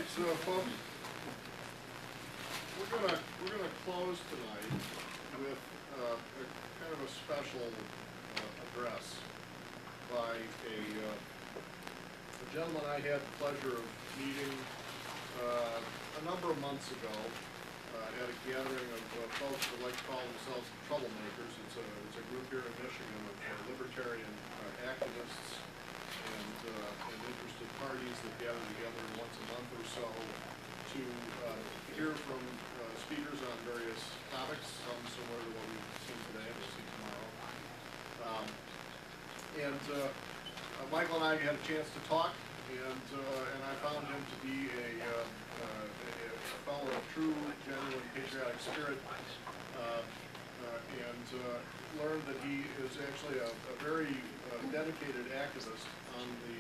right, folks, we're gonna close tonight with a kind of a special address by a gentleman I had the pleasure of meeting a number of months ago at a gathering of folks that like to call themselves troublemakers. It's a group here in Michigan of libertarian activists and interested parties that gather together once a month or so to hear from speakers on various topics, some similar to what we've seen today and we'll see tomorrow. Michael and I had a chance to talk, and I found him to be a fellow of true, genuine patriotic spirit, and learned that he is actually a very dedicated activist on the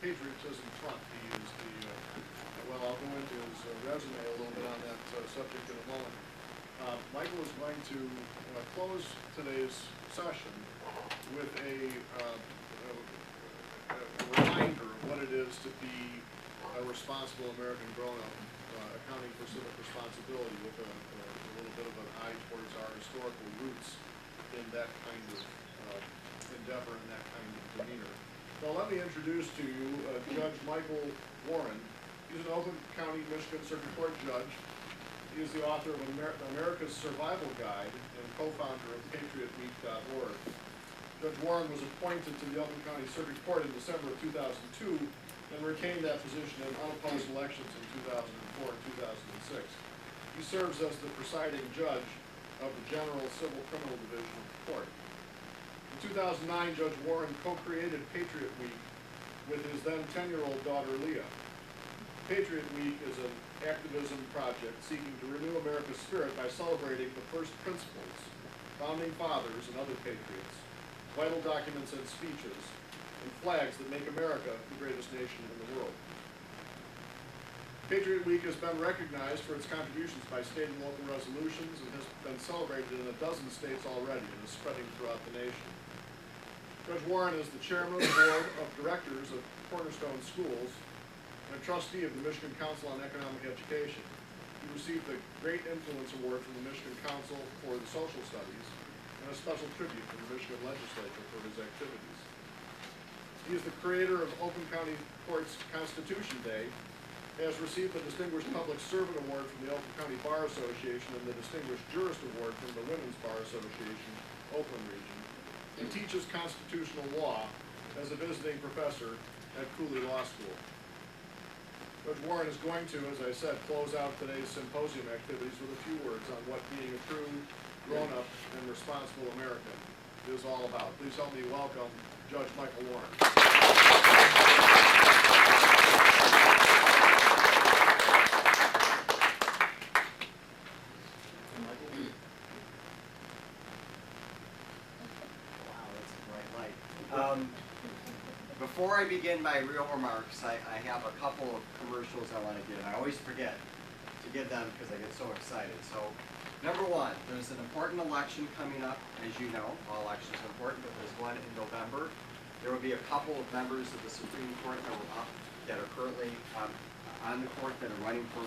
patriotism front. He is well, I'll go into his resume a little bit on that subject in a moment. Michael is going to close today's session with a reminder of what it is to be a responsible American grown-up, accounting for civic responsibility with a little bit of an eye towards our historical roots in that kind of endeavor and that kind of demeanor. Well, let me introduce to you Judge Michael Warren. He's an Oakland County, Michigan Circuit Court judge. He is the author of America's Survival Guide and co-founder of PatriotWeek.org. Judge Warren was appointed to the Oakland County Circuit Court in December of 2002 and retained that position in unopposed elections in 2004 and 2006. He serves as the presiding judge of the General Civil Criminal Division of the court. In 2009, Judge Warren co-created Patriot Week with his then 10-year-old daughter, Leah. Patriot Week is an activism project seeking to renew America's spirit by celebrating the first principles, founding fathers and other patriots, vital documents and speeches, and flags that make America the greatest nation in the world. Patriot Week has been recognized for its contributions by state and local resolutions and has been celebrated in a dozen states already and is spreading throughout the nation. Judge Warren is the chairman of the board of directors of Cornerstone Schools and a trustee of the Michigan Council on Economic Education. He received the Great Influence Award from the Michigan Council for the Social Studies and a special tribute from the Michigan Legislature for his activities. He is the creator of Oakland County Court's Constitution Day, has received the Distinguished Public Servant Award from the Oakland County Bar Association and the Distinguished Jurist Award from the Women's Bar Association, Oakland Region, and teaches constitutional law as a visiting professor at Cooley Law School. Judge Warren is going to, as I said, close out today's symposium activities with a few words on what being a true, grown-up, and responsible American is all about. Please help me welcome Judge Michael Warren. Wow, that's a bright light. Before I begin my real remarks, I have a couple of commercials I want to give. I always forget to give them because I get so excited. So, number one, there's an important election coming up. As you know, all elections are important, but there's one in November. There will be a couple of members of the Supreme Court that are currently on the court that are running for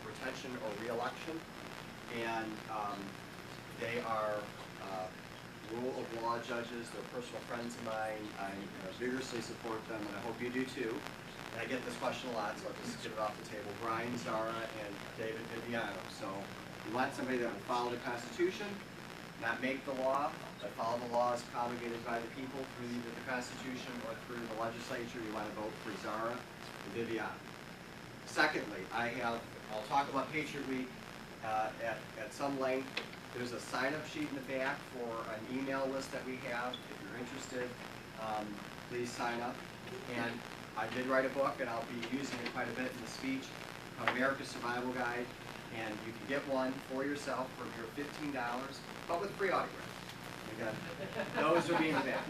retention or re-election. And they are rule of law judges. They're personal friends of mine. I vigorously support them, and I hope you do too. And I get this question a lot, so I'll just get it off the table. Brian, Zara, and David Viviano. So you want somebody that will follow the Constitution, not make the law, but follow the laws promulgated by the people through either the Constitution or through the legislature. You want to vote for Zara and Viviano. Secondly, I'll talk about Patriot Week at some length. There's a sign-up sheet in the back for an email list that we have. If you're interested, please sign up. And I did write a book, and I'll be using it quite a bit in the speech, called America's Survival Guide. And you can get one for yourself for your $15, but with free autograph. Again, those will be in the back.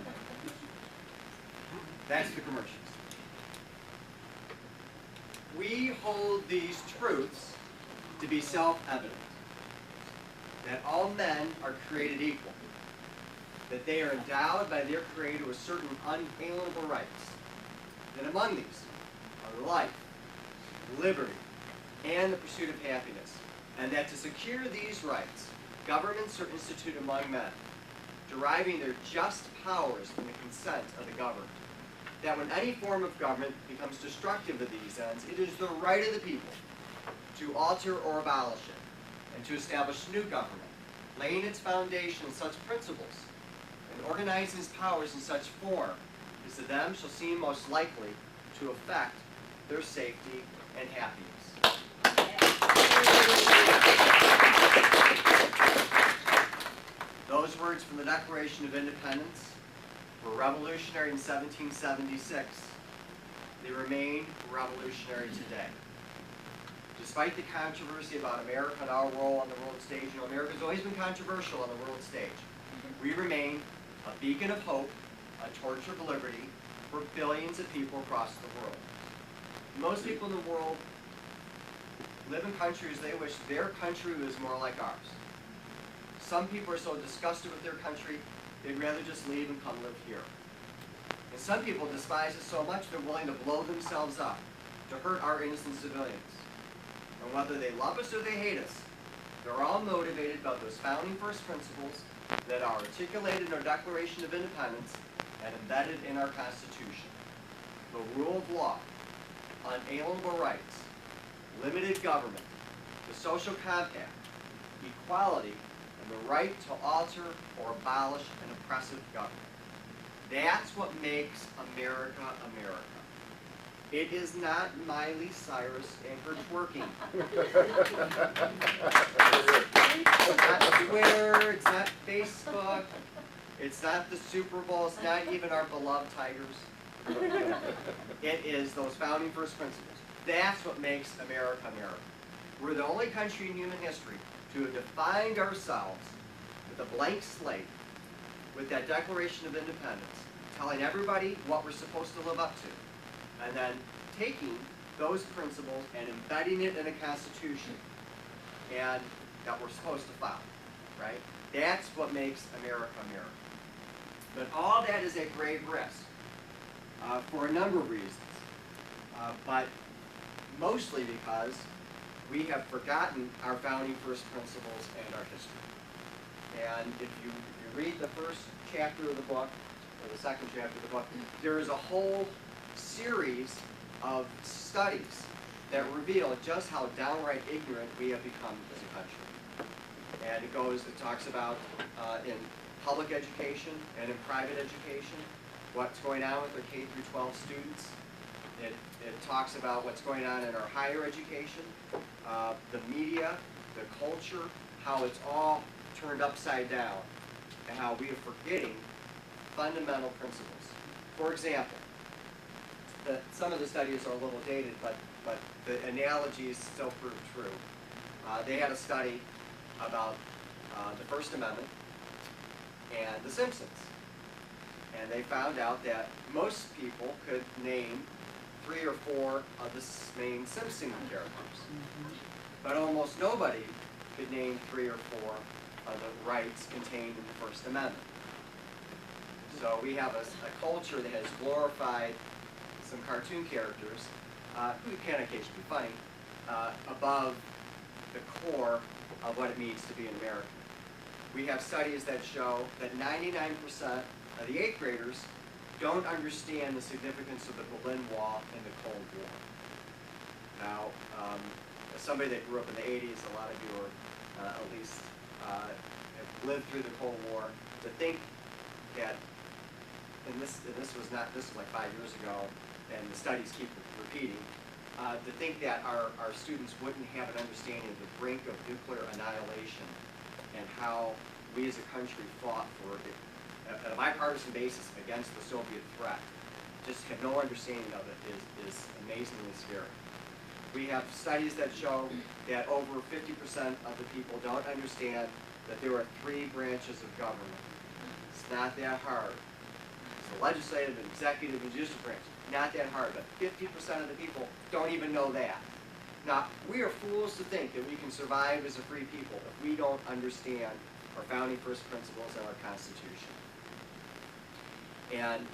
That's the commercials. We hold these truths to be self-evident. That all men are created equal, that they are endowed by their Creator with certain unalienable rights, that among these are life, liberty, and the pursuit of happiness, and that to secure these rights, governments are instituted among men, deriving their just powers from the consent of the governed. That when any form of government becomes destructive of these ends, it is the right of the people to alter or abolish it, and to establish new government, laying its foundation in such principles, and organizing its powers in such form, as to them shall seem most likely to affect their safety and happiness. Those words from the Declaration of Independence were revolutionary in 1776. They remain revolutionary today. Despite the controversy about America and our role on the world stage, you know, America's always been controversial on the world stage. We remain a beacon of hope, a torch of liberty for billions of people across the world. Most people in the world live in countries they wish their country was more like ours. Some people are so disgusted with their country, they'd rather just leave and come live here. And some people despise it so much they're willing to blow themselves up to hurt our innocent civilians. And whether they love us or they hate us, they're all motivated by those founding first principles that are articulated in our Declaration of Independence and embedded in our Constitution. The rule of law, unalienable rights, limited government, the social compact, equality, and the right to alter or abolish an oppressive government. That's what makes America America. It is not Miley Cyrus and her twerking. It's not Twitter, it's not Facebook, it's not the Super Bowl, it's not even our beloved Tigers. It is those founding first principles. That's what makes America America. We're the only country in human history to have defined ourselves with a blank slate, with that Declaration of Independence, telling everybody what we're supposed to live up to, and then taking those principles and embedding it in a Constitution, and that we're supposed to follow, right? That's what makes America America. But all that is at grave risk for a number of reasons, but mostly because we have forgotten our founding first principles and our history. And if you read the first chapter of the book, or the second chapter of the book, there is a whole series of studies that reveal just how downright ignorant we have become as a country. And it talks about in public education and in private education, what's going on with our K through 12 students. It talks about what's going on in our higher education, the media, the culture, how it's all turned upside down, and how we are forgetting fundamental principles. For example, some of the studies are a little dated, but the analogies still prove true. They had a study about the First Amendment and The Simpsons. And they found out that most people could name 3 or 4 of the main Simpson characters. But almost nobody could name 3 or 4 of the rights contained in the First Amendment. So we have a culture that has glorified some cartoon characters, who can occasionally be funny, above the core of what it means to be an American. We have studies that show that 99% of the 8th graders don't understand the significance of the Berlin Wall and the Cold War. Now, as somebody that grew up in the 80s, a lot of you are at least have lived through the Cold War, to think that, and this was like 5 years ago, and the studies keep repeating, to think that our students wouldn't have an understanding of the brink of nuclear annihilation and how we as a country fought for it at a bipartisan basis against the Soviet threat. Just have no understanding of it is amazingly scary. We have studies that show that over 50% of the people don't understand that there are 3 branches of government. It's not that hard. It's the legislative, executive, and judicial branch. Not that hard, but 50% of the people don't even know that. Now, we are fools to think that we can survive as a free people if we don't understand our founding first principles and our Constitution. And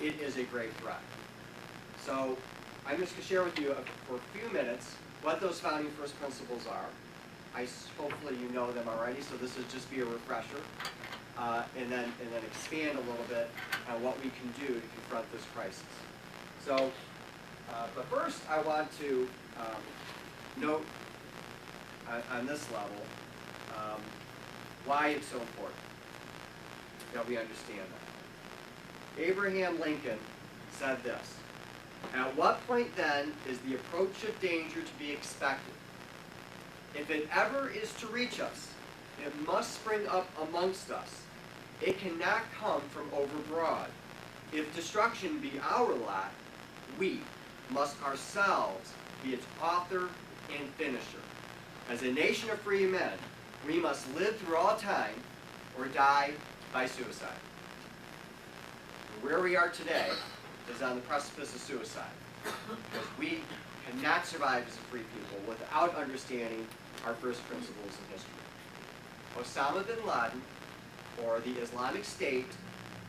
it is a great threat. So I'm just going to share with you for a few minutes what those founding first principles are. Hopefully you know them already, so this will just be a refresher, and then expand a little bit on what we can do to confront this crisis. So, but first I want to note on this level why it's so important that we understand that. Abraham Lincoln said this: "At what point then is the approach of danger to be expected? If it ever is to reach us, it must spring up amongst us. It cannot come from overbroad. If destruction be our lot, we must ourselves be its author and finisher. As a nation of free men, we must live through all time or die by suicide." Where we are today is on the precipice of suicide, because we cannot survive as a free people without understanding our first principles in history. Osama bin Laden, or the Islamic State,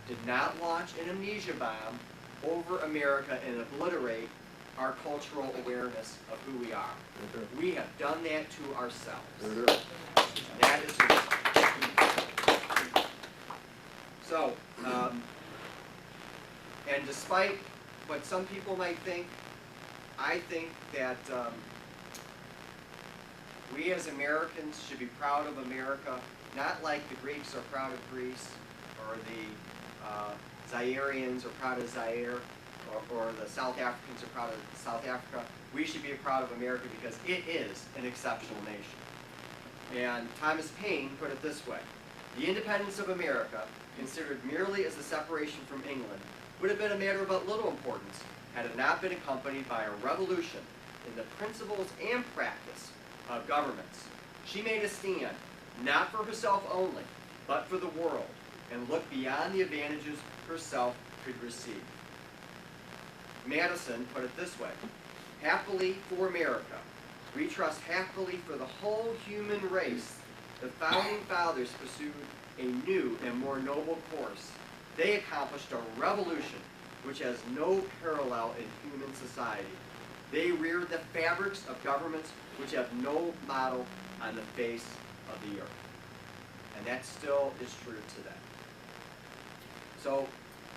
did not launch an amnesia bomb over America and obliterate our cultural awareness of who we are. We have done that to ourselves. That is suicide. So, and despite what some people might think, I think that we as Americans should be proud of America, not like the Greeks are proud of Greece, or the Zairians are proud of Zaire, or the South Africans are proud of South Africa. We should be proud of America because it is an exceptional nation. And Thomas Paine put it this way: "The independence of America, considered merely as a separation from England, would have been a matter of but little importance had it not been accompanied by a revolution in the principles and practice of governments. She made a stand, not for herself only, but for the world, and looked beyond the advantages herself could receive." Madison put it this way: "Happily for America, we trust happily for the whole human race, the founding fathers pursued a new and more noble course. They accomplished a revolution which has no parallel in human society. They reared the fabrics of governments which have no model on the face of the earth." And that still is true today. So,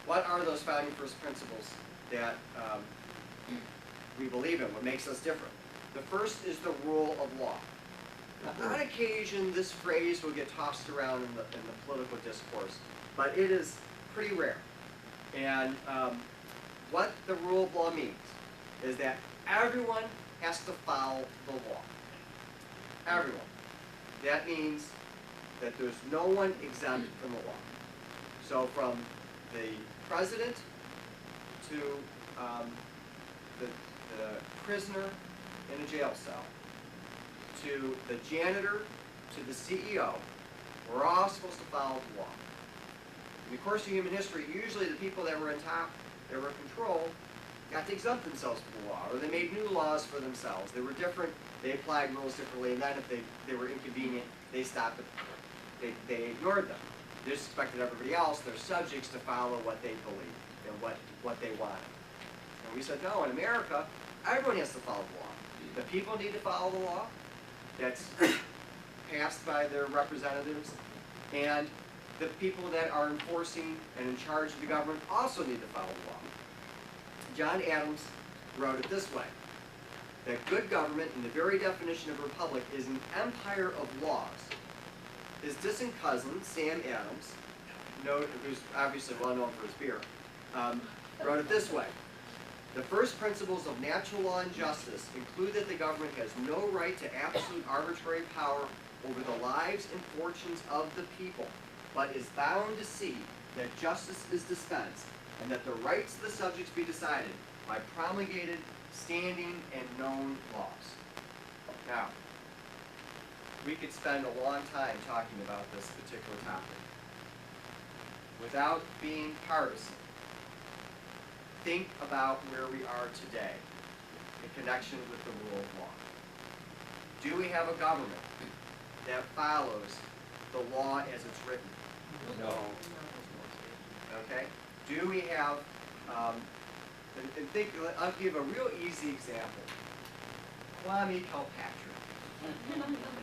what are those founding first principles that we believe in? What makes us different? The first is the rule of law. Now, on occasion, this phrase will get tossed around in the political discourse, but it is pretty rare. And what the rule of law means is that everyone has to follow the law. Everyone. That means that there's no one exempt from the law. So from the president to the prisoner in a jail cell, to the janitor, to the CEO, we're all supposed to follow the law. In the course of human history, usually the people that were on top, that were in control, got to exempt themselves from the law, or they made new laws for themselves. They were different, they applied rules differently, and then if they were inconvenient, they stopped it. They ignored them. They just expected everybody else, their subjects, to follow what they believed and what they wanted. And we said, no, in America, everyone has to follow the law. The people need to follow the law that's passed by their representatives, and the people that are enforcing and in charge of the government also need to follow the law. John Adams wrote it this way: that good government, in the very definition of a republic, is an empire of laws. His distant cousin, Sam Adams, who's obviously well known for his beer, wrote it this way: the first principles of natural law and justice include that the government has no right to absolute arbitrary power over the lives and fortunes of the people, but is bound to see that justice is dispensed, and that the rights of the subjects be decided by promulgated, standing, and known laws. Now, we could spend a long time talking about this particular topic. Without being partisan, think about where we are today in connection with the rule of law. Do we have a government that follows the law as it's written? No. Okay? Do we have And think, I'll give a real easy example. Kwame Kilpatrick,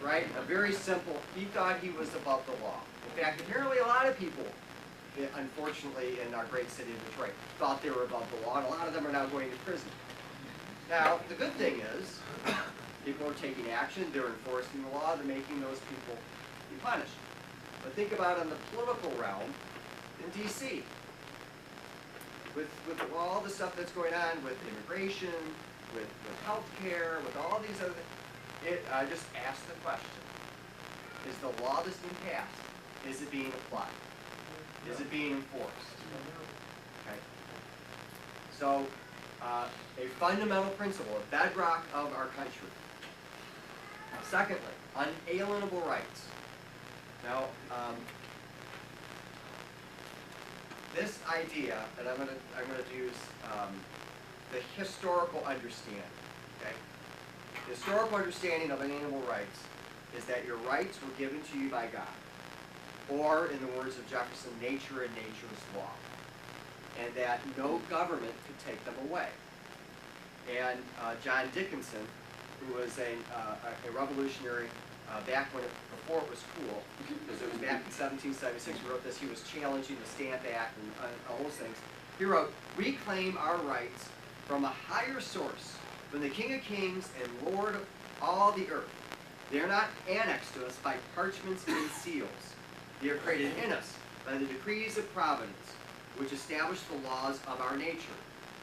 right? A very simple, he thought he was above the law. In fact, apparently a lot of people, unfortunately, in our great city of Detroit, thought they were above the law, and a lot of them are now going to prison. Now, the good thing is, people are taking action, they're enforcing the law, they're making those people be punished. But think about in the political realm in D.C. With all the stuff that's going on with immigration, with health care, with all these other things, I just asked the question, is the law that's been passed, is it being applied? Is it being enforced? Okay. So, a fundamental principle, a bedrock of our country. Secondly, unalienable rights. Now, this idea, and I'm going to use the historical understanding. Okay, the historical understanding of unalienable rights is that your rights were given to you by God, or in the words of Jefferson, nature and nature's law, and that no government could take them away. And John Dickinson, who was a revolutionary back before it was cool, because it was back in 1776, he wrote this. He was challenging the Stamp Act and all those things. He wrote, "We claim our rights from a higher source, from the King of Kings and Lord of all the earth. They are not annexed to us by parchments and seals. They are created in us by the decrees of providence, which establish the laws of our nature.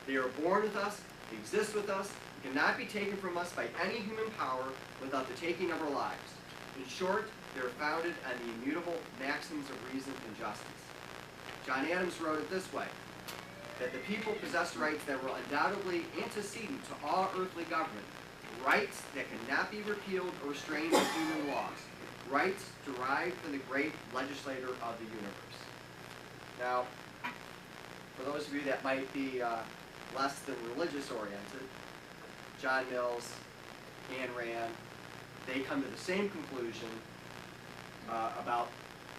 They are born with us, exist with us, and cannot be taken from us by any human power without the taking of our lives. In short, they are founded on the immutable maxims of reason and justice." John Adams wrote it this way, that the people possess rights that were undoubtedly antecedent to all earthly government, rights that cannot be repealed or restrained by human laws, rights derived from the great legislator of the universe. Now, for those of you that might be less than religious oriented, John Mills, Ayn Rand, they come to the same conclusion about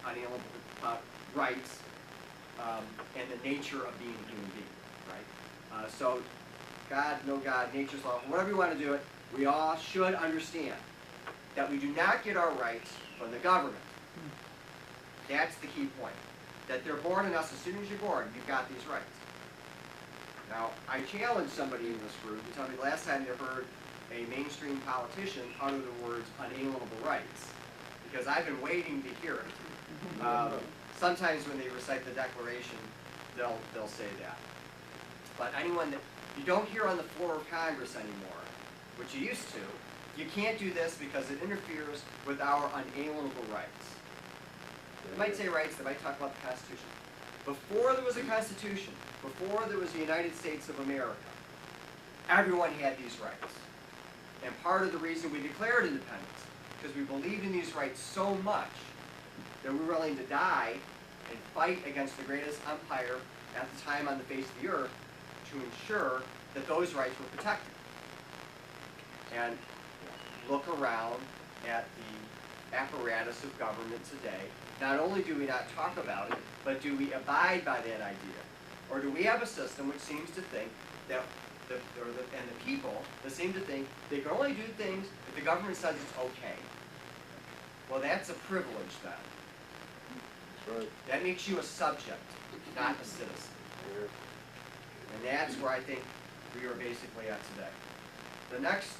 unalienable rights and the nature of being a human being, right? So, God, no God, nature's law, whatever you want to do it, we all should understand that we do not get our rights from the government. That's the key point. That they're born in us as soon as you're born, you've got these rights. Now, I challenge somebody in this room to tell me the last time they heard a mainstream politician utter the words unalienable rights, because I've been waiting to hear it. Sometimes when they recite the Declaration, they'll say that. But anyone that you don't hear on the floor of Congress anymore, which you used to, you can't do this because it interferes with our unalienable rights. They might say rights, they might talk about the Constitution. Before there was a Constitution, before there was the United States of America, everyone had these rights. And part of the reason we declared independence, because we believed in these rights so much that we were willing to die and fight against the greatest empire at the time on the face of the earth to ensure that those rights were protected. And look around at the apparatus of government today. Not only do we not talk about it, but do we abide by that idea? Or do we have a system which seems to think that, the people that seem to think they can only do things if the government says it's okay? Well, that's a privilege then. That's right. That makes you a subject, not a citizen. Yeah. And that's where I think we are basically at today. The next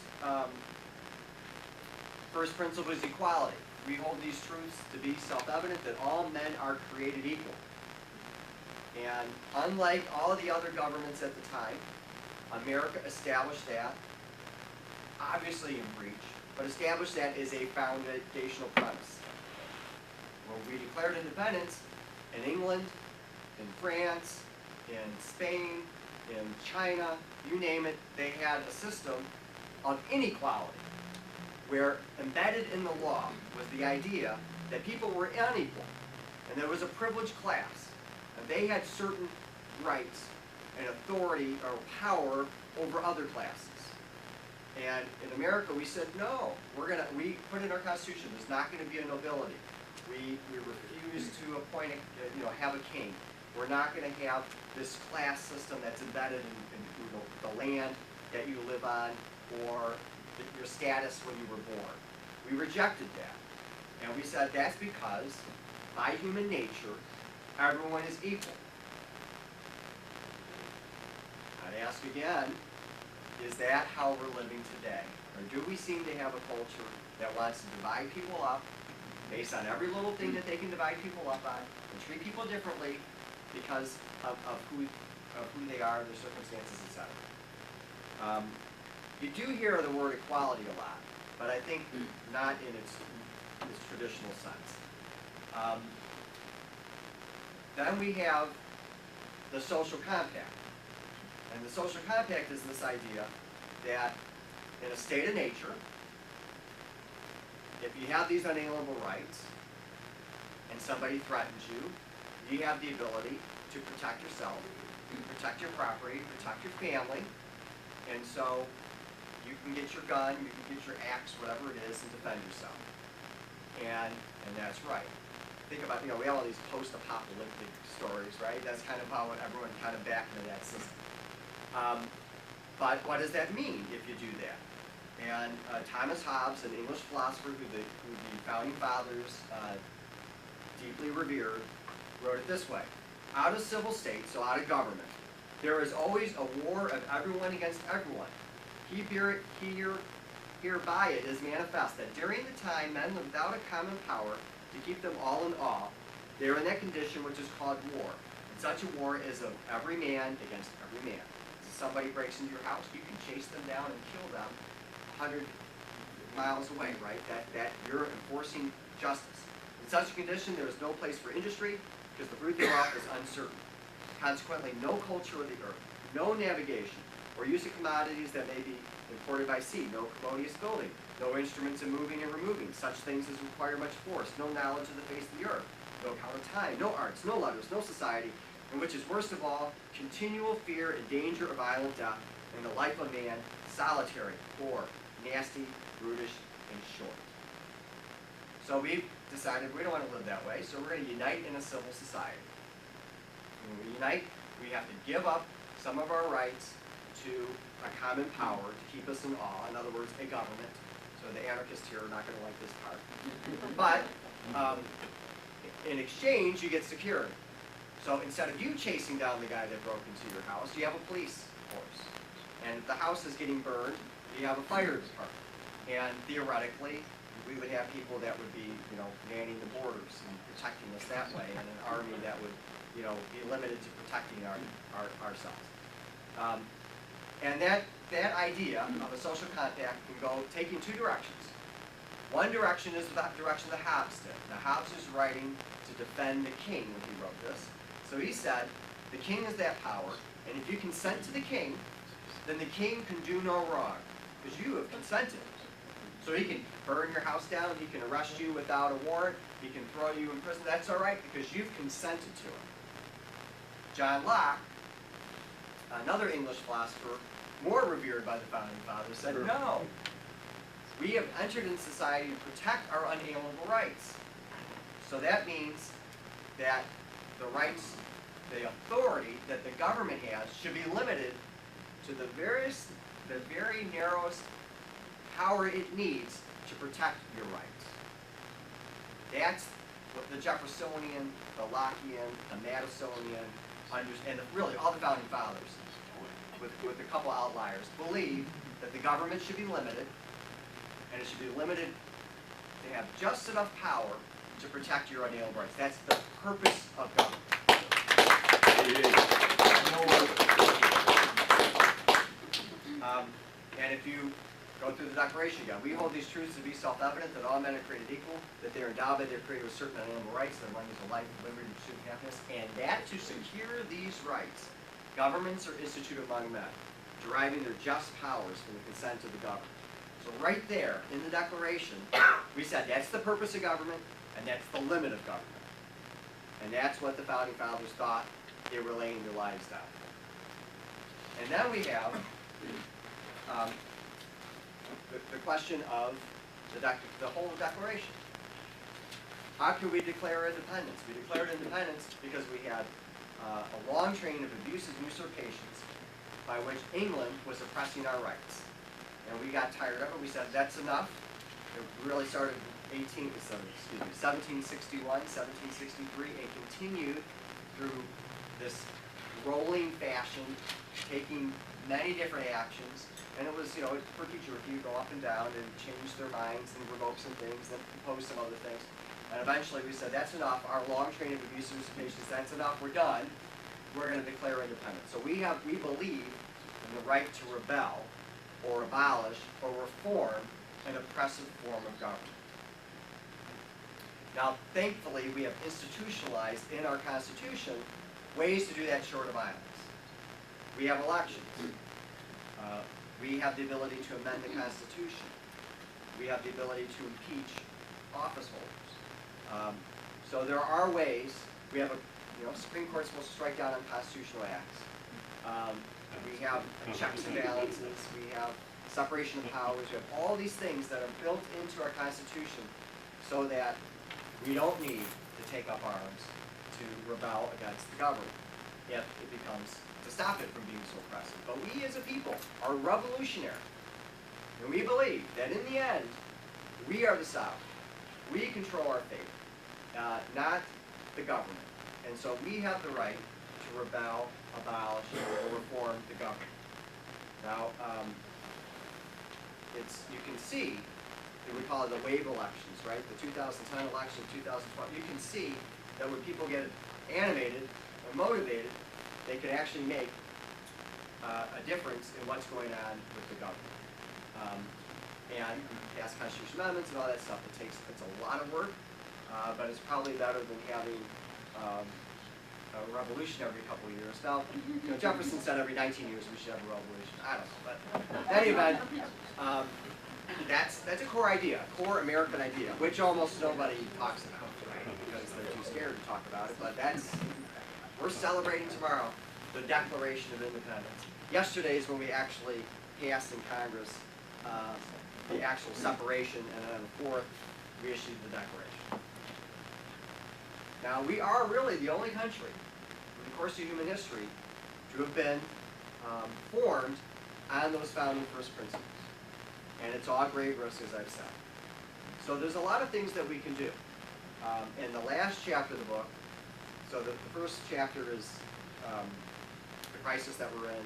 first principle is equality. We hold these truths to be self-evident that all men are created equal. And unlike all the other governments at the time, America established that, obviously in breach, but established that as a foundational premise. When we declared independence, in England, in France, in Spain, in China, you name it, they had a system of inequality, where embedded in the law was the idea that people were unequal, and there was a privileged class, and they had certain rights and authority or power over other classes. And in America, we said, no, we put in our Constitution, there's not going to be a nobility. We refuse to appoint, have a king. We're not going to have this class system that's embedded in the land that you live on or your status when you were born. We rejected that. And we said that's because by human nature, everyone is equal. I'd ask again, is that how we're living today? Or do we seem to have a culture that wants to divide people up based on every little thing that they can divide people up on and treat people differently because of who they are, their circumstances, etc. You do hear the word equality a lot, but I think not in its traditional sense. Then we have the social compact. And the social compact is this idea that in a state of nature, if you have these unalienable rights and somebody threatens you, you have the ability to protect yourself, protect your property, protect your family, and so you can get your gun, you can get your axe, whatever it is, and defend yourself. And that's right. Think about, we have all these post-apocalyptic stories, right? That's kind of how everyone kind of backed into that system. But what does that mean if you do that? And Thomas Hobbes, an English philosopher who the founding fathers deeply revered, wrote it this way: out of civil state, so out of government, there is always a war of everyone against everyone. Hereby it is manifest that during the time men live without a common power to keep them all in awe, they are in that condition which is called war. And such a war is of every man against every man. If somebody breaks into your house, you can chase them down and kill them 100 miles away, right? That you're enforcing justice. In such a condition, there is no place for industry, because the fruit thereof is uncertain. Consequently, no culture of the earth, no navigation, or use of commodities that may be imported by sea, no commodious building, no instruments in moving and removing, such things as require much force, no knowledge of the face of the earth, no account of time, no arts, no letters, no society, and which is worst of all, continual fear and danger of violent death, and the life of man solitary, poor, nasty, brutish, and short. So we've decided we don't want to live that way, so we're going to unite in a civil society. When we unite, we have to give up some of our rights to a common power to keep us in awe, in other words, a government. So the anarchists here are not going to like this part. But in exchange, you get security. So instead of you chasing down the guy that broke into your house, you have a police force. And if the house is getting burned, you have a fire department. And theoretically, we would have people that would be, manning the borders and protecting us that way, and an army that would, be limited to protecting ourselves. And that idea of a social compact can take in two directions. One direction is the direction that Hobbes did. Now, Hobbes is writing to defend the king when he wrote this. So he said, the king is that power, and if you consent to the king, then the king can do no wrong, because you have consented. So he can burn your house down, he can arrest you without a warrant, he can throw you in prison. That's all right, because you've consented to it. John Locke, another English philosopher, more revered by the founding fathers, said, no, we have entered into society to protect our unalienable rights. So that means that the rights, the authority that the government has should be limited to the very narrowest power it needs to protect your rights. That's what the Jeffersonian, the Lockean, the Madisonian, and really all the founding fathers, with a couple outliers, believe that the government should be limited, and it should be limited to have just enough power to protect your unalienable rights. That's the purpose of government. And if you go through the Declaration again, we hold these truths to be self-evident, that all men are created equal, that they are endowed by their Creator with certain unalienable rights, that among these are life, liberty, and pursuit of happiness, and that to secure these rights, governments are instituted among men, deriving their just powers from the consent of the governed. So right there in the Declaration, we said that's the purpose of government, and that's the limit of government. And that's what the founding fathers thought they were laying their lives down. And then we have the question of the whole Declaration. How can we declare independence? We declared independence because we had a long train of abuses and usurpations by which England was oppressing our rights. And we got tired of it. We said, that's enough. It really started in 1761, 1763, and continued through this rolling fashion, taking many different actions. And it was, for future review, go up and down and change their minds and revoke some things, then propose some other things. And eventually we said, that's enough. Our long train of abuse and usurpations, that's enough. We're done. We're going to declare independence. So we believe in the right to rebel or abolish or reform an oppressive form of government. Now, thankfully, we have institutionalized in our Constitution ways to do that short of violence. We have elections. We have the ability to amend the Constitution. We have the ability to impeach office holders. So there are ways. We have Supreme Court's supposed to strike down unconstitutional acts. We have checks and balances. We have separation of powers. We have all these things that are built into our Constitution so that we don't need to take up arms to rebel against the government if it becomes, to stop it from being so oppressive. But we as a people are revolutionary. And we believe that in the end, we are the South. We control our fate, not the government. And so we have the right to rebel, abolish, or reform the government. Now, you can see, we call it the wave elections, right? The 2010 election, 2012. You can see that when people get animated and motivated, they can actually make a difference in what's going on with the government. And pass constitutional amendments and all that stuff. It's a lot of work, but it's probably better than having a revolution every couple of years. Now, Jefferson said every 19 years we should have a revolution. I don't know, but in any event, that's a core idea, a core American idea, which almost nobody talks about, right? Because they're too scared to talk about it. But we're celebrating tomorrow the Declaration of Independence. Yesterday is when we actually passed in Congress the actual separation, and then on the 4th we issued the Declaration. Now, we are really the only country in the course of human history to have been formed on those founding first principles. And it's all grave risk, as I've said. So there's a lot of things that we can do. In the last chapter of the book, so the first chapter is the crisis that we're in.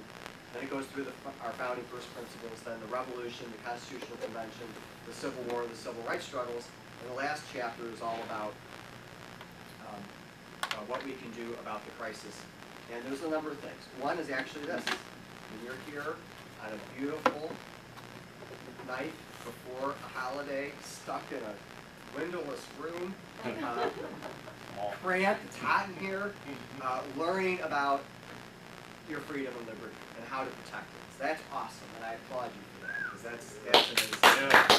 Then it goes through our founding first principles, then the Revolution, the Constitutional Convention, the Civil War, the Civil Rights struggles. And the last chapter is all about what we can do about the crisis. And there's a number of things. One is actually this. When you're here on a beautiful night before a holiday, stuck in a windowless room, cramped, it's hot in here, learning about your freedom and liberty and how to protect it. So that's awesome, and I applaud you for that, because that's amazing.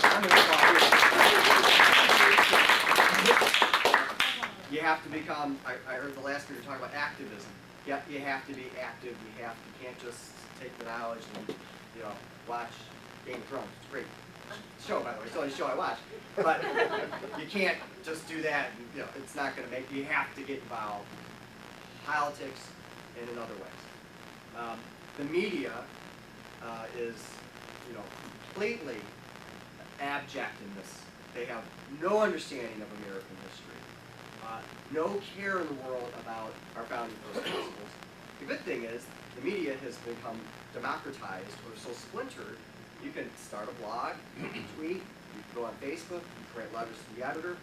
I'm going to applaud you. You have to become, I heard the last year talk about activism. You have to be active. You can't just take the knowledge and watch Game of Thrones. It's a great show, by the way. It's the only show I watch. But you can't just do that. And, it's not going to make you. You have to get involved. Politics and in other ways. The media is, completely abject in this. They have no understanding of American history. No care in the world about our founding first principles. The good thing is the media has become democratized or so splintered. You can start a blog, you can tweet, you can go on Facebook, you can write letters to the editor.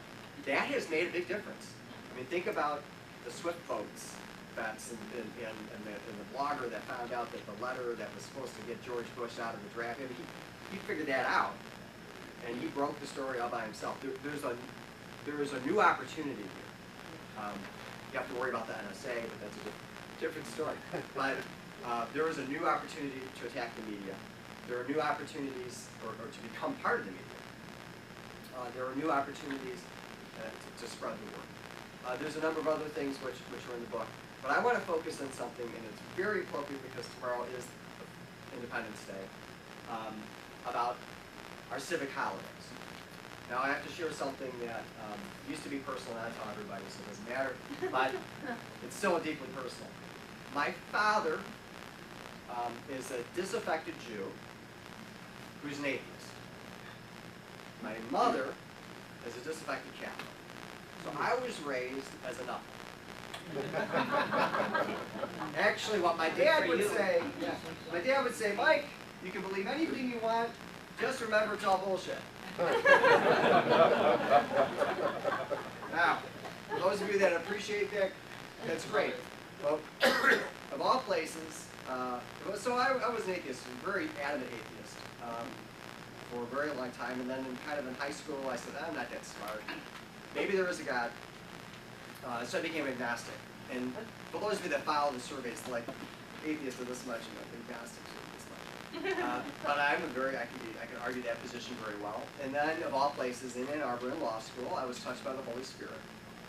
That has made a big difference. I mean, think about the Swift boats bets and the blogger that found out that the letter that was supposed to get George Bush out of the draft, he figured that out, and he broke the story all by himself. There is a new opportunity here. You have to worry about the NSA, but that's a different story. But there is a new opportunity to attack the media. There are new opportunities, or to become part of the media. There are new opportunities to spread the word. There's a number of other things which are in the book. But I want to focus on something, and it's very appropriate because tomorrow is Independence Day, about our civic holidays. Now, I have to share something that used to be personal, and I tell everybody, so it doesn't matter, but it's still deeply personal. My father is a disaffected Jew who's an atheist. My mother is a disaffected Catholic. So I was raised as an apple. Actually, what my dad would say, Mike, you can believe anything you want, just remember it's all bullshit. Now, for those of you that appreciate that, that's great. Well, of all places, so I was an atheist, a very adamant atheist, for a very long time, and then in high school, I said, I'm not that smart. Maybe there is a God. So I became agnostic. And for those of you that follow the surveys, like atheists are this much and agnostics are this much. But I can argue that position very well. And then, of all places, in Ann Arbor in law school, I was touched by the Holy Spirit,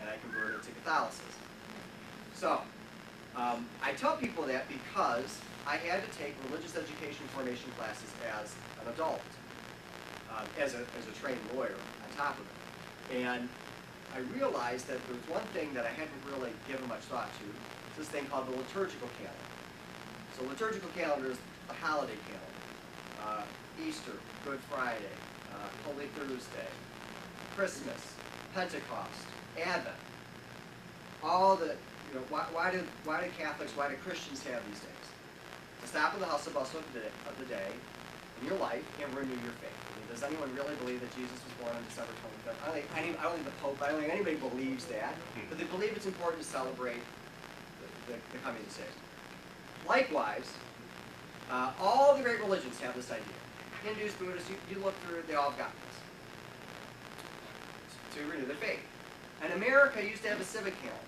and I converted to Catholicism. So, I tell people that because I had to take religious education formation classes as an adult, as a trained lawyer on top of it. And I realized that there was one thing that I hadn't really given much thought to. It's this thing called the liturgical calendar. So liturgical calendar is the holiday calendar. Easter, Good Friday, Holy Thursday, Christmas, Pentecost, Advent. All the, why do Catholics, why do Christians have these days? To stop in the hustle bustle of the day in your life and renew your faith. Does anyone really believe that Jesus was born on December 25th? I don't think the Pope, I don't think anybody believes that, but they believe it's important to celebrate the coming of the Savior. Likewise, all the great religions have this idea. Hindus, Buddhists, you look through it, they all have got this. To renew their faith. And America used to have a civic calendar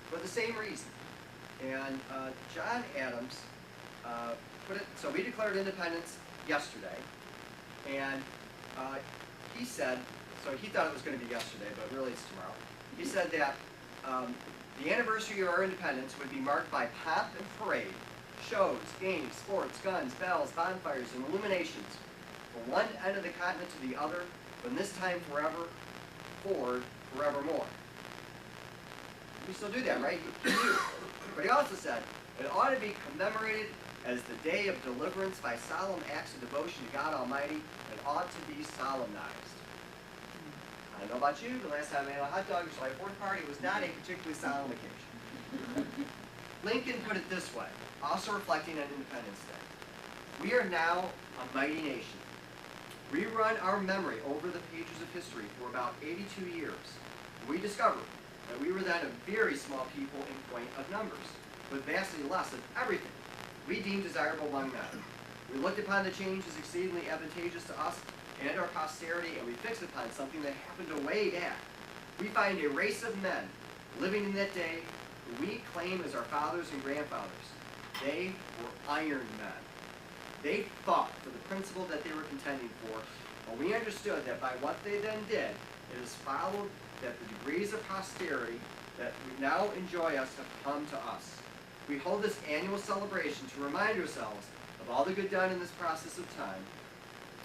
for the same reason. And John Adams put it, so we declared independence yesterday. And he said, so he thought it was going to be yesterday, but really it's tomorrow. He said that the anniversary of our independence would be marked by pomp and parade, shows, games, sports, guns, bells, bonfires, and illuminations from one end of the continent to the other, from this time forever, forward, forevermore. We still do that, right? We do. But he also said, it ought to be commemorated as the day of deliverance by solemn acts of devotion to God Almighty, and ought to be solemnized. I don't know about you, the last time I had a hot dog or July 4th party was not a particularly solemn occasion. Lincoln put it this way, also reflecting on Independence Day. We are now a mighty nation. We run our memory over the pages of history for about 82 years. We discovered that we were then a very small people in point of numbers, with vastly less of everything we deemed desirable among men. We looked upon the change as exceedingly advantageous to us and our posterity, and we fixed upon something that happened way back. We find a race of men living in that day who we claim as our fathers and grandfathers. They were iron men. They fought for the principle that they were contending for, and we understood that by what they then did, it is followed that the degrees of posterity that we now enjoy us have come to us. We hold this annual celebration to remind ourselves of all the good done in this process of time,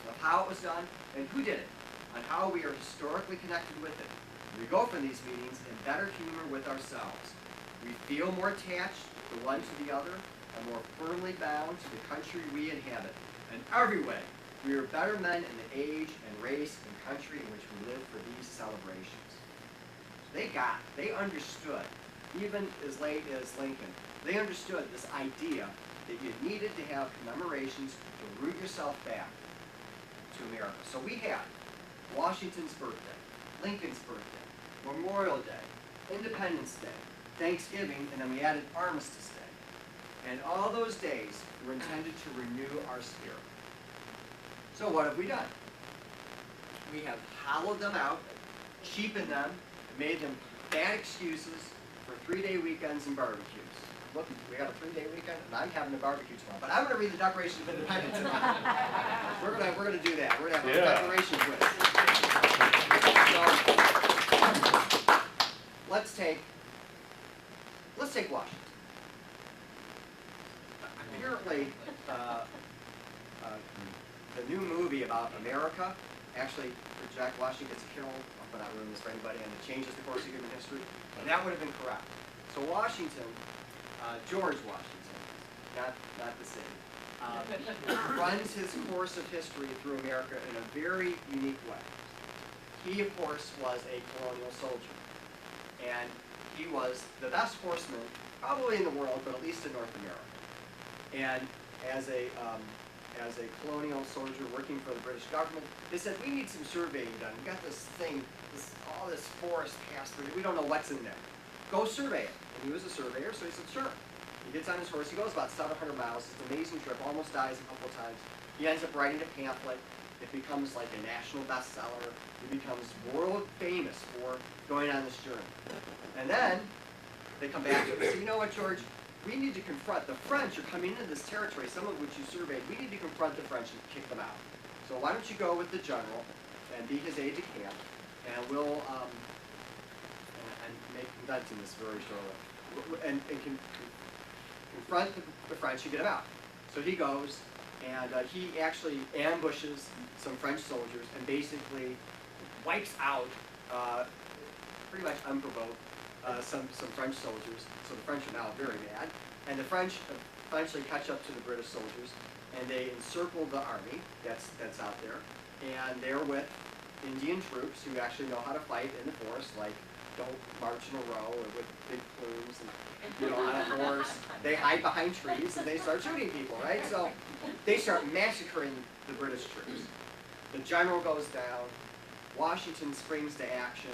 of how it was done and who did it, and how we are historically connected with it. We go from these meetings in better humor with ourselves. We feel more attached the one to the other and more firmly bound to the country we inhabit. In every way, we are better men in the age and race and country in which we live for these celebrations. They understood, even as late as Lincoln, they understood this idea that you needed to have commemorations to root yourself back to America. So we had Washington's birthday, Lincoln's birthday, Memorial Day, Independence Day, Thanksgiving, and then we added Armistice Day. And all those days were intended to renew our spirit. So what have we done? We have hollowed them out, cheapened them, and made them bad excuses for 3-day weekends and barbecues. Look, we got a 3-day weekend, and I'm having a barbecue tomorrow. But I'm going to read the Declaration of Independence tonight. We're going to do that. We're going to have a Declaration with it. So, let's take Washington. Apparently, the new movie about America, actually, Jack Washington gets killed. I'll not ruin this for anybody, and it changes the course of human history. And that would have been correct. So Washington, George Washington, not the city. Runs his course of history through America in a very unique way. He, of course, was a colonial soldier, and he was the best horseman, probably in the world, but at least in North America. And as a colonial soldier working for the British government, they said, we need some surveying done. We got this thing, all this forest past, we don't know what's in there. Go survey it. And he was a surveyor, so he said, sure. He gets on his horse, he goes about 700 miles, it's an amazing trip, almost dies a couple of times. He ends up writing a pamphlet, it becomes like a national bestseller, he becomes world famous for going on this journey. And then, they come back to him and say, you know what, George, we need to confront, the French are coming into this territory, some of which you surveyed, we need to confront the French and kick them out. So why don't you go with the general and be his aide-de-camp, and we'll, and make condensing this very shortly, and confront the French and get them out. So he goes, and he actually ambushes some French soldiers and basically wipes out, pretty much unprovoked, some French soldiers. So the French are now very mad. And the French eventually catch up to the British soldiers, and they encircle the army that's out there. And they're with Indian troops who actually know how to fight in the forest, like don't march in a row or with big plumes and, you know, on a horse. They hide behind trees and they start shooting people, right? So they start massacring the British troops. The general goes down. Washington springs to action.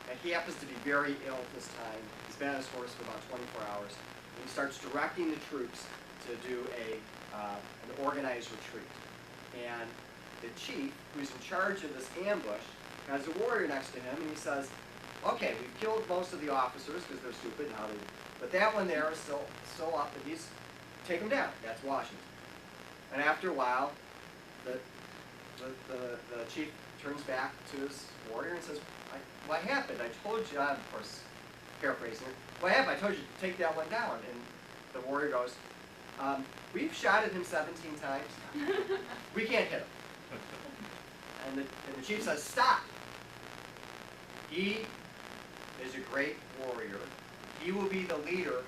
And he happens to be very ill at this time. He's been on his horse for about 24 hours. And he starts directing the troops to do an organized retreat. And the chief, who's in charge of this ambush, has a warrior next to him, and he says, okay, we've killed most of the officers because they're stupid, but that one there is still up, and he's, take him down. That's Washington. And after a while, the chief turns back to his warrior and says, what happened? I told you, I'm of course paraphrasing it, what happened? I told you to take that one down. And the warrior goes, we've shot at him 17 times. We can't hit him. And the chief says, stop. He is a great warrior. He will be the leader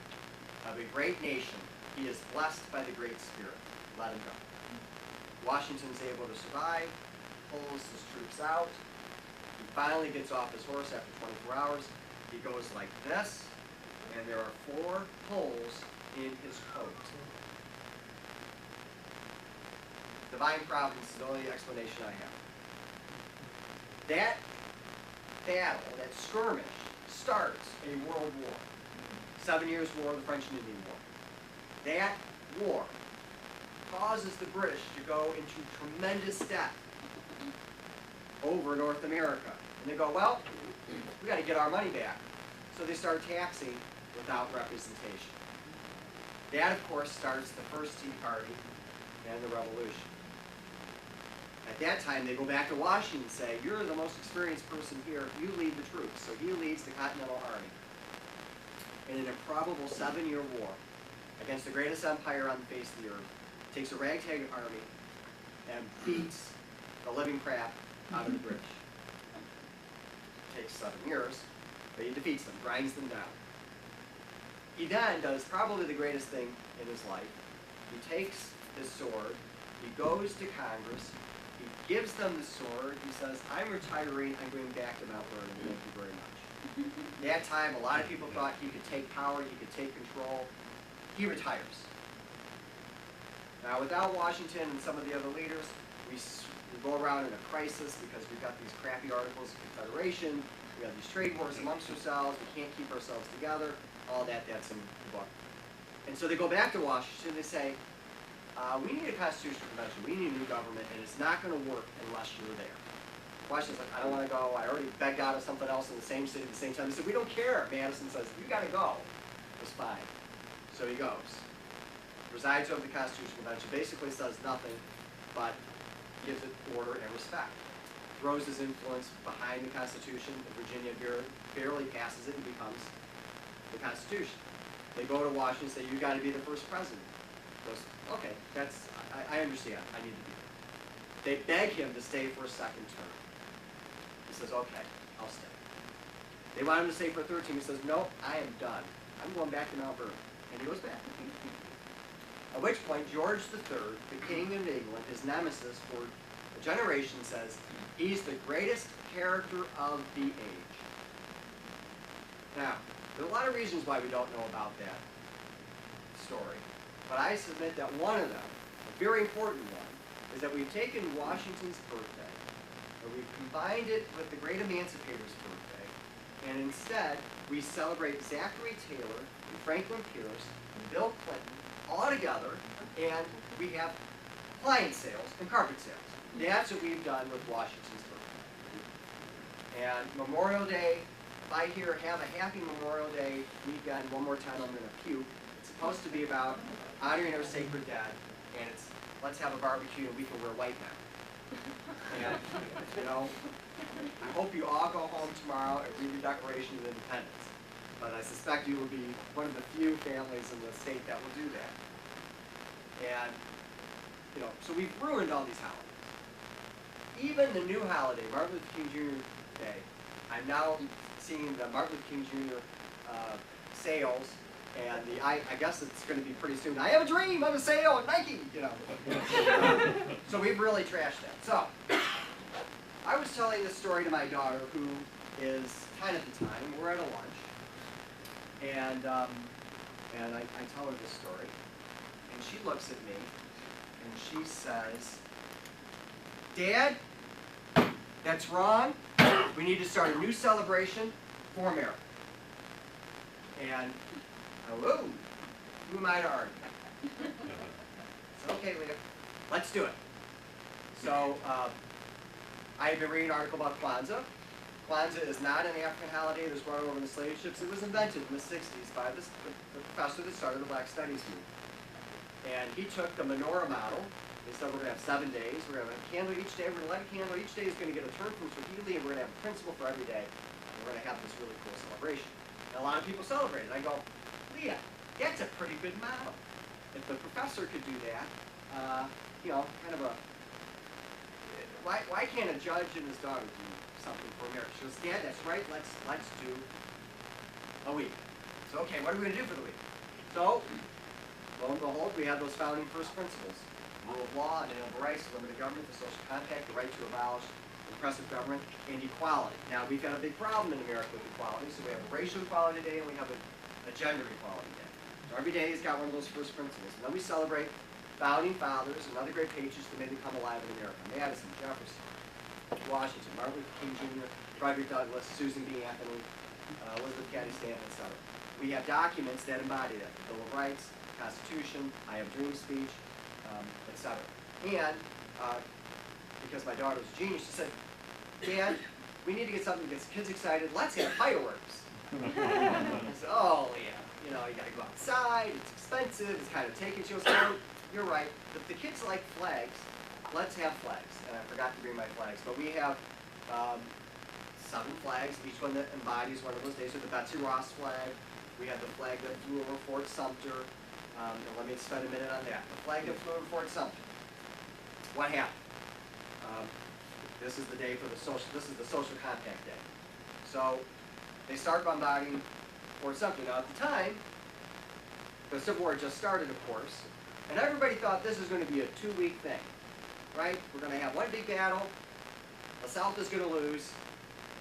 of a great nation. He is blessed by the Great Spirit. Let him go. Washington's able to survive, pulls his troops out. He finally gets off his horse after 24 hours. He goes like this, and there are 4 holes in his coat. Divine providence is the only explanation I have. That battle, that skirmish, starts a world war. 7 Years' War, the French and Indian War. That war causes the British to go into tremendous debt over North America. And they go, well, we got to get our money back. So they start taxing without representation. That, of course, starts the first Tea Party and the Revolution. At that time, they go back to Washington and say, you're the most experienced person here, you lead the troops. So he leads the Continental Army in an improbable 7-year war against the greatest empire on the face of the earth, takes a ragtag army and beats the living crap out of the British. It takes 7 years, but he defeats them, grinds them down. He then does probably the greatest thing in his life. He takes his sword, he goes to Congress, he gives them the sword, he says, I'm retiring, I'm going back to Mount Vernon, thank you very much. At that time, a lot of people thought he could take power, he could take control. He retires. Now, without Washington and some of the other leaders, we go around in a crisis because we've got these crappy articles of Confederation, we have these trade wars amongst ourselves, we can't keep ourselves together, all that's in the book. And so they go back to Washington, they say, we need a constitutional convention, we need a new government, and it's not going to work unless you're there. Washington's like, I don't want to go, I already begged out of something else in the same city at the same time. They said, we don't care. Madison says, you got to go. It's fine. So he goes. Presides over the Constitutional Convention, basically says nothing, but gives it order and respect. Throws his influence behind the Constitution. Virginia barely passes it and becomes the Constitution. They go to Washington and say, you got to be the first president. He goes, okay, I understand, I need to be there. They beg him to stay for a second term. He says, okay, I'll stay. They want him to stay for a third term. He says, no, I am done. I'm going back to Mount Vernon. And he goes back. At which point George III, the King of England, his nemesis for a generation, says he's the greatest character of the age. Now, there are a lot of reasons why we don't know about that story, but I submit that one of them, a very important one, is that we've taken Washington's birthday, and we've combined it with the great emancipator's birthday, and instead we celebrate Zachary Taylor, and Franklin Pierce, and Bill Clinton all together, and we have appliance sales and carpet sales. That's what we've done with Washington's birthday. And Memorial Day, if I hear have a happy Memorial Day weekend one more time, I'm going to puke. It's supposed to be about honoring our sacred dead, and it's let's have a barbecue and we can wear white now. And, you know, I hope you all go home tomorrow and read the Declaration of Independence. But I suspect you will be one of the few families in the state that will do that. And, you know, so we've ruined all these holidays. Even the new holiday, Martin Luther King Jr. Day, I'm now seeing the Martin Luther King Jr. Sales, and I guess it's going to be pretty soon. I have a dream of a sale at Nike, you know. So we've really trashed that. So I was telling this story to my daughter, who is 10 at the time. We're at a lunch, and I tell her this story, and she looks at me, and she says, "Dad, that's wrong. We need to start a new celebration for America." And I go, "Whoa, who am I to argue?" So, okay, Leah, let's do it. So I have been reading an article about Kwanzaa. Kwanzaa is not an African holiday that was brought over in the slave ships. It was invented in the 60s by the professor that started the Black Studies movement. And he took the menorah model. They said we're going to have 7 days. We're going to have a candle each day. We're going to light a candle. Each day is going to get a turn from Swahili, and we're going to have a principle for every day. And we're going to have this really cool celebration. And a lot of people celebrate it. I go, "Leah, that's a pretty good model. If the professor could do that, you know, kind of a, why can't a judge and his daughter do something for America?" She goes, "Dad, that's right. Let's do a week." So, okay, what are we going to do for the week? So, lo and behold, we have those founding first principles. Rule of law, inalienable rights, limited government, the social compact, the right to abolish oppressive government, and equality. Now, we've got a big problem in America with equality, so we have a racial equality day and we have a gender equality day. So every day has got one of those first principles. And then we celebrate founding fathers and other great patriots that made them come alive in America. Madison, Jefferson, Washington, Martin Luther King Jr., Frederick Douglass, Susan B. Anthony, Elizabeth Cady Stanton, etc. We have documents that embody that. The Bill of Rights, Constitution, I Have a Dream speech, etc. And because my daughter was a genius, she said, "Dad, we need to get something that gets kids excited. Let's have fireworks." I said, "Oh, yeah, you know, you got to go outside. It's expensive. It's kind of taken." She goes, "No, you're right. If the kids like flags, let's have flags." And I forgot to bring my flags, but we have 7 flags, each one that embodies one of those days. So the Betsy Ross flag. We have the flag that flew over Fort Sumter. And let me spend a minute on that. The flag that flew over Fort Sumter. What happened? This is the day for the social. This is the social compact day. So they start bombarding Fort Sumter. Now at the time, the Civil War just started, of course, and everybody thought this was going to be a 2-week thing, right? We're going to have one big battle. The South is going to lose,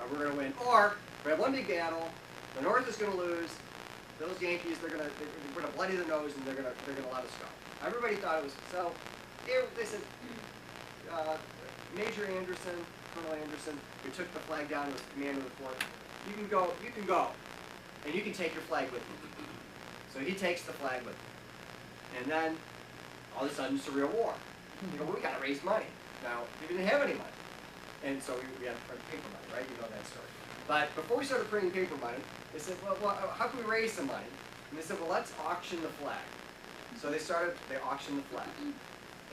and we're going to win. Or we have one big battle. The North is going to lose. Those Yankees, they're going to bloody their nose, and they're going to let us go. Everybody thought it was so. They said, Major Anderson, Colonel Anderson, who took the flag down, was the commander of the fort. You can go, and you can take your flag with you. So he takes the flag with him. And then, all of a sudden, it's a real war. You go, well, we got to raise money. Now, we didn't have any money. And so we had to print paper money, right? You know that story. But before we started printing paper money, they said, well, how can we raise some money? And they said, well, let's auction the flag. So they auctioned the flag.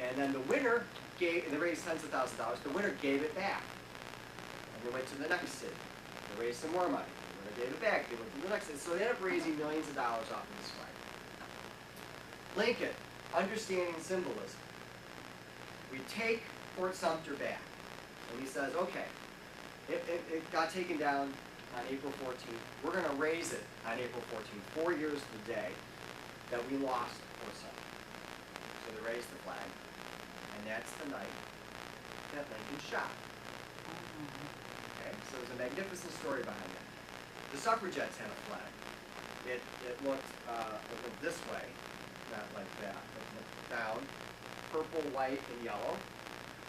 And then the winner they raised tens of thousands of dollars. The winner gave it back. And they went to the next city. They raised some more money. The winner gave it back. They went to the next city. So they ended up raising millions of dollars off of this flag. Lincoln, understanding symbolism. We take Fort Sumter back. And he says, okay, it got taken down on April 14th. We're going to raise it on April 14th, 4 years to the day that we lost Fort Sumter. they raised the flag, and that's the night that Lincoln shot. Okay, so there's a magnificent story behind that. The suffragettes had a flag. It looked this way, not like that. It looked down, purple, white, and yellow.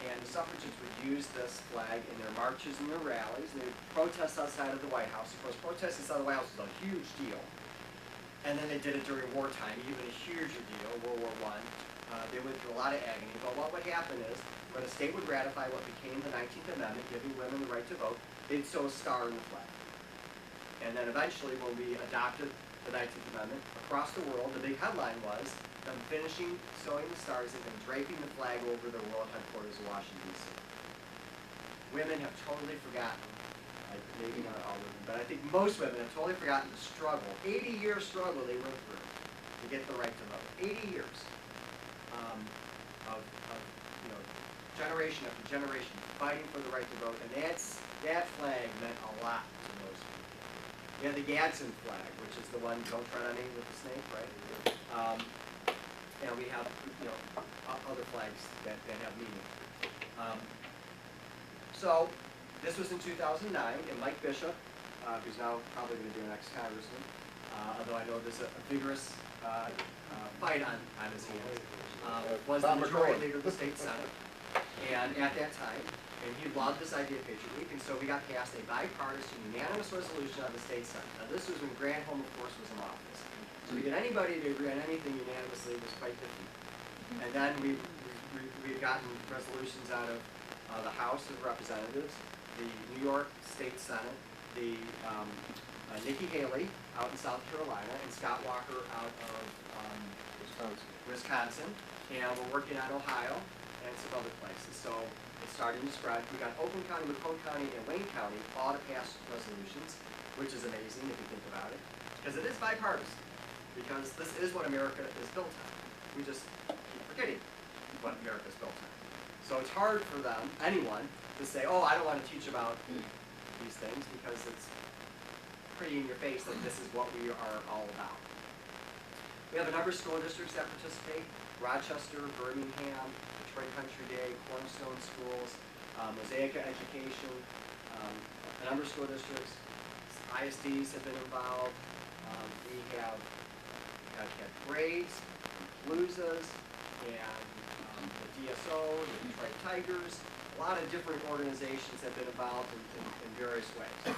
And the suffragettes would use this flag in their marches and their rallies, and they would protest outside of the White House. Of course, protest outside of the White House was a huge deal. And then they did it during wartime, even a huger deal, World War I. They went through a lot of agony. But what would happen is, when a state would ratify what became the 19th Amendment, giving women the right to vote, they'd sew a star in the flag. And then eventually, when we adopted the 19th Amendment, across the world, the big headline was them finishing sewing the stars and then draping the flag over the world headquarters in Washington, D.C. Women have totally forgotten, maybe not all women, but I think most women have totally forgotten the struggle, 80-year struggle they went through to get the right to vote. 80 years of generation after generation fighting for the right to vote, and that flag meant a lot to those people. You have the Gadsden flag, which is the one, don't tread on me with the snake, right? And we have, other flags that have meaning. So, this was in 2009, and Mike Bishop, who's now probably going to be our next congressman, although I know there's a vigorous fight on his hands, was the majority leader of the state senate. And at that time, and he loved this idea of Patriot Week, and so we got passed a bipartisan, unanimous resolution on the state senate. Now, this was when Granholm, of course, was in office. So to get anybody to agree on anything unanimously was quite difficult. And then we've gotten resolutions out of the House of Representatives, the New York State Senate, the Nikki Haley out in South Carolina, and Scott Walker out of Wisconsin. And we're working on Ohio and some other places. So it's starting to spread. We've got Oakland County, Macomb County, and Wayne County all to pass resolutions, which is amazing if you think about it, because it is bipartisan. Because this is what America is built on. We just keep forgetting what America is built on. So it's hard for them, anyone, to say, oh, I don't want to teach about these things, because it's pretty in your face that this is what we are all about. We have a number of school districts that participate: Rochester, Birmingham, Detroit Country Day, Cornerstone Schools, Mosaic Education, a number of school districts. ISDs have been involved. We have had parades, bluesas, and the DSO, the Detroit Tigers. A lot of different organizations have been involved in various ways.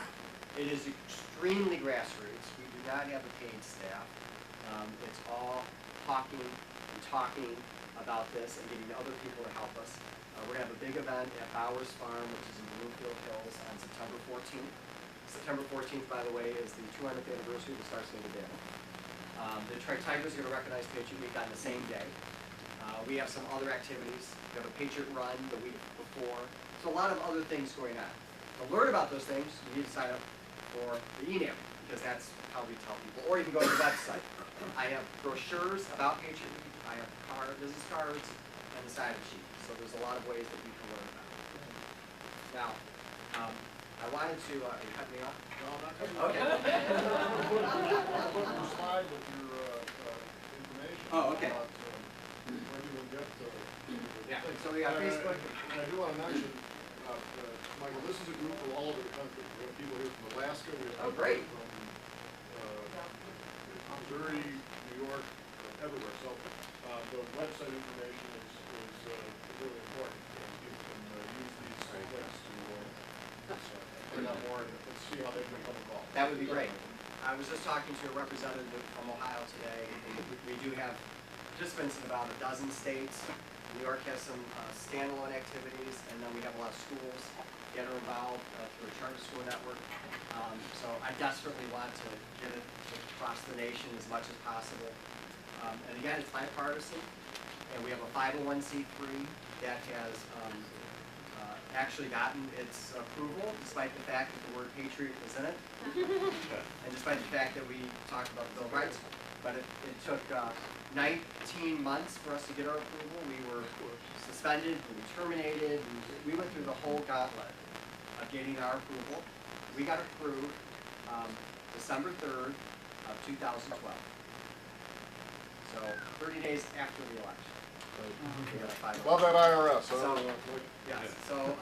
It is extremely grassroots. We do not have a paid staff. It's all talking and talking about this and getting other people to help us. We're going to have a big event at Bowers Farm, which is in Bloomfield Hills, on September 14th. September 14th, by the way, is the 200th anniversary of the Star-Spangled Banner. The Detroit Tigers are going to recognize Patriot Week on the same day. We have some other activities. We have a Patriot Run the week before. So a lot of other things going on. To learn about those things, you need to sign up for the email, because that's how we tell people. Or you can go to the website. I have brochures about Patriot Week. I have business cards and the sign-up sheet. So there's a lot of ways that we can learn about it. Now, I wanted to, are you cutting me off? No, I'm not cutting you off. Okay. I'll put your slide with your information. Oh, okay. About, where you will get Yeah, things. so we got Facebook. And I do want to mention, Michael, this is a group from all over the country. We have people here from Alaska. We have people Great. from Missouri, New York, everywhere. So the website information is really important. And people can use these links to find out more and see how they can become involved. That would be great. I was just talking to a representative from Ohio today. We do have participants in about a dozen states. New York has some standalone activities, and then we have a lot of schools that are involved through a charter school network. So I desperately want to get it across the nation as much as possible. And again, it's bipartisan, and we have a 501c3 that has actually gotten its approval, despite the fact that the word Patriot is in it, and despite the fact that we talked about the Bill of Rights. But it took 19 months for us to get our approval. We were suspended, we were terminated, we went through the whole gauntlet of getting our approval. We got approved December 3rd of 2012. So 30 days after the election. We got a 5. Love that IRS. So, yes, so,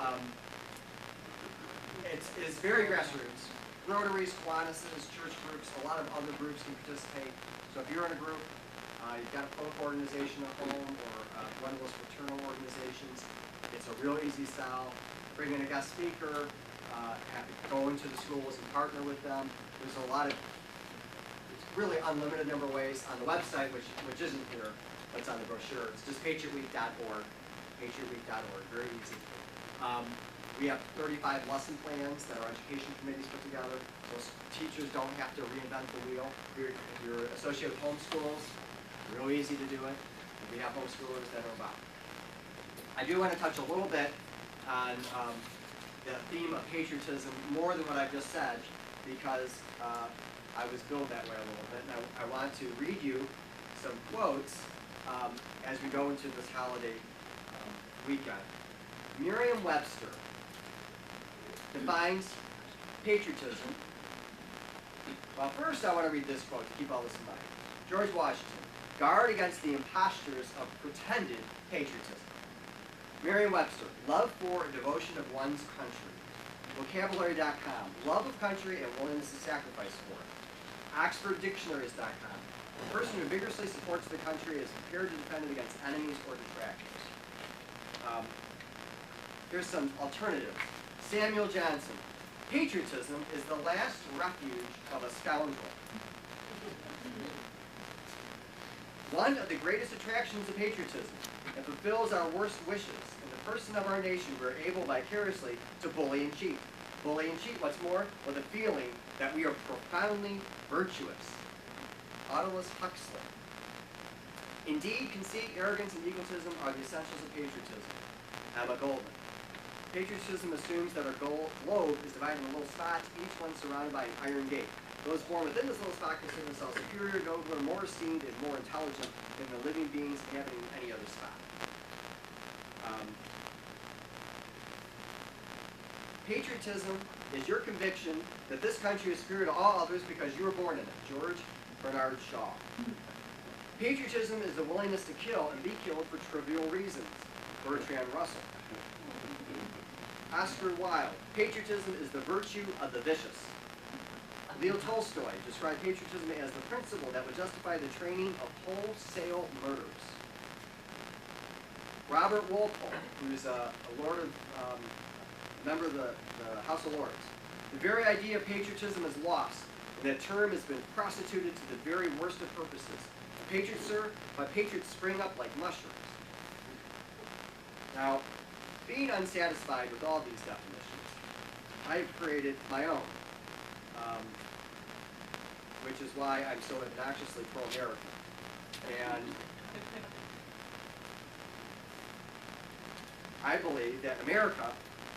it's very grassroots. Rotaries, Kiwanis, church groups, a lot of other groups can participate. So if you're in a group, you've got a folk organization at home or one of those fraternal organizations, it's a real easy sell. Bring in a guest speaker, go into the schools and partner with them. There's a lot of, it's really unlimited number of ways on the website, which isn't here, but it's on the brochure. It's just patriotweek.org, patriotweek.org, very easy. We have 35 lesson plans that our education committees put together. So teachers don't have to reinvent the wheel. If you're associated with homeschools, real easy to do it. We have homeschoolers that are about. I do want to touch a little bit on the theme of patriotism, more than what I've just said, because I was billed that way a little bit. And I want to read you some quotes as we go into this holiday weekend. Merriam-Webster defines patriotism. Well, first I want to read this quote to keep all this in mind. George Washington, guard against the impostures of pretended patriotism. Merriam-Webster, love for and devotion of one's country. Vocabulary.com, love of country and willingness to sacrifice for it. OxfordDictionaries.com, a person who vigorously supports the country is prepared to defend it against enemies or detractors. Here's some alternatives. Samuel Johnson, patriotism is the last refuge of a scoundrel. One of the greatest attractions of patriotism, it fulfills our worst wishes. In the person of our nation, we're able vicariously to bully and cheat. Bully and cheat, what's more, with a feeling that we are profoundly virtuous. Aldous Huxley. Indeed, conceit, arrogance, and egotism are the essentials of patriotism. Emma Goldman. Patriotism assumes that our globe is divided into little spots, each one surrounded by an iron gate. Those born within this little spot consider themselves superior, nobler, more esteemed, and more intelligent than the living beings inhabiting any other spot. Patriotism is your conviction that this country is superior to all others because you were born in it. George Bernard Shaw. Patriotism is the willingness to kill and be killed for trivial reasons. Bertrand Russell. Oscar Wilde. Patriotism is the virtue of the vicious. Leo Tolstoy described patriotism as the principle that would justify the training of wholesale murders. Robert Walpole, who's a lord of, member of the House of Lords. The very idea of patriotism is lost, and that term has been prostituted to the very worst of purposes. A patriot, sir, my patriots spring up like mushrooms. Now, being unsatisfied with all these definitions, I've created my own, which is why I'm so obnoxiously pro-American. And I believe that America,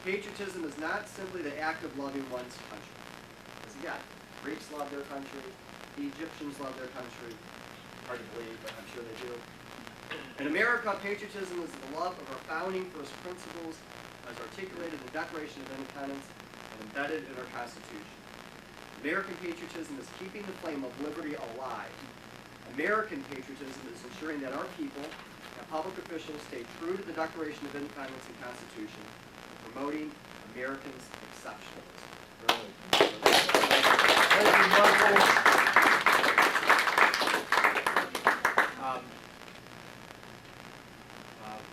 patriotism is not simply the act of loving one's country. Because again, Greeks love their country, the Egyptians love their country. Hard to believe, but I'm sure they do. In America, patriotism is the love of our founding first principles as articulated in the Declaration of Independence and embedded in our Constitution. American patriotism is keeping the flame of liberty alive. American patriotism is ensuring that our people and public officials stay true to the Declaration of Independence and Constitution, and promoting Americans' exceptionalism. Thank you, Michael.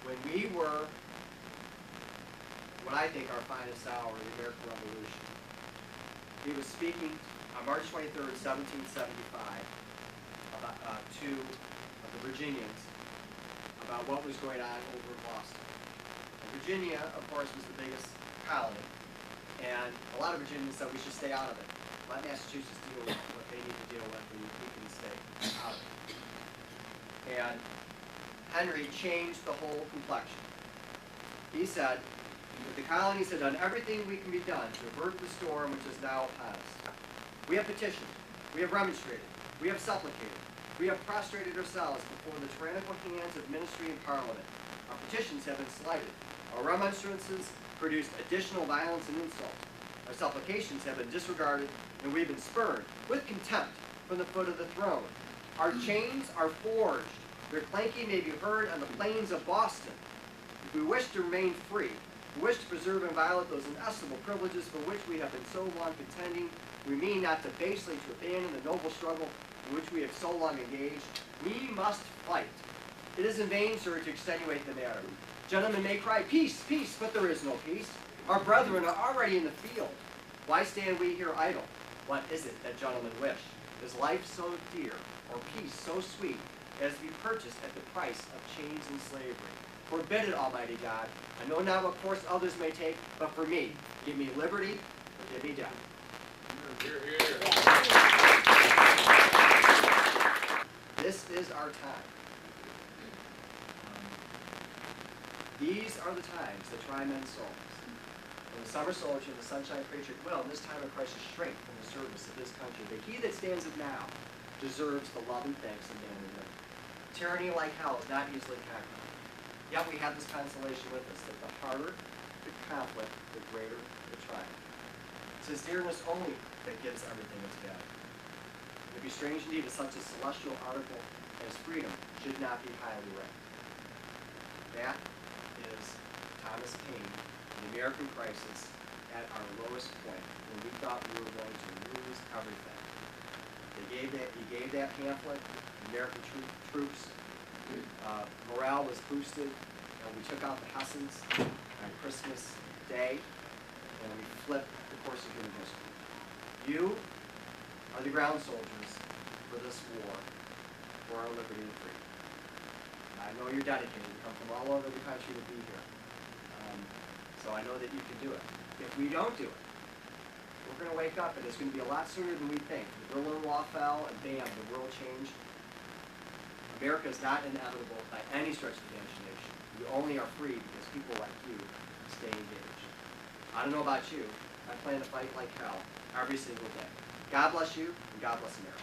When we were what I think our finest hour in the American Revolution, he was speaking on March 23rd, 1775, about, to the Virginians about what was going on over in Boston. And Virginia, of course, was the biggest colony, and a lot of Virginians said we should stay out of it. Let Massachusetts deal with what they need to deal with, and we can stay out of it. And Henry changed the whole complexion. He said, the colonies had done everything we can be done to avert the storm which is now upon us. We have petitioned, we have remonstrated, we have supplicated, we have prostrated ourselves before the tyrannical hands of ministry and parliament. Our petitions have been slighted. Our remonstrances produced additional violence and insult. Our supplications have been disregarded, and we have been spurned with contempt from the foot of the throne. Our chains are forged Their clanking may be heard on the plains of Boston. If we wish to remain free, we wish to preserve and violate those inestimable privileges for which we have been so long contending, we mean not to basely to abandon the noble struggle in which we have so long engaged. We must fight. It is in vain, sir, to extenuate the matter. Gentlemen may cry, peace, peace, but there is no peace. Our brethren are already in the field. Why stand we here idle? What is it that gentlemen wish? Is life so dear, or peace so sweet, as to be purchased at the price of chains and slavery? Forbid it, Almighty God. I know not what course others may take, but for me, give me liberty, or give me death. Here, here. This is our time. These are the times that try men's souls. When the summer soldier and the sunshine patriot will, in this time of crisis, shrink from the service of this country. But he that stands it now deserves the love and thanks of man and woman. Tyranny like hell is not easily conquered. Yet we have this consolation with us, that the harder the conflict, the greater the triumph. It's his dearness only that gives everything its value. It would be strange indeed if such a celestial article as freedom should not be highly ranked. That is Thomas Paine, the American crisis at our lowest point, when we thought we were going to lose everything. He gave that pamphlet, the American troops. Morale was boosted, and we took out the Hessens on Christmas Day, and we flipped the course of human history. You are the ground soldiers for this war, for our liberty and freedom. I know you're dedicated. You come from all over the country to be here. So I know that you can do it. If we don't do it, we're going to wake up, and it's going to be a lot sooner than we think. The Berlin Wall fell, and bam, the world changed. America is not inevitable by any stretch of the imagination. We only are free because people like you stay engaged. I don't know about you. I plan to fight like hell every single day. God bless you, and God bless America.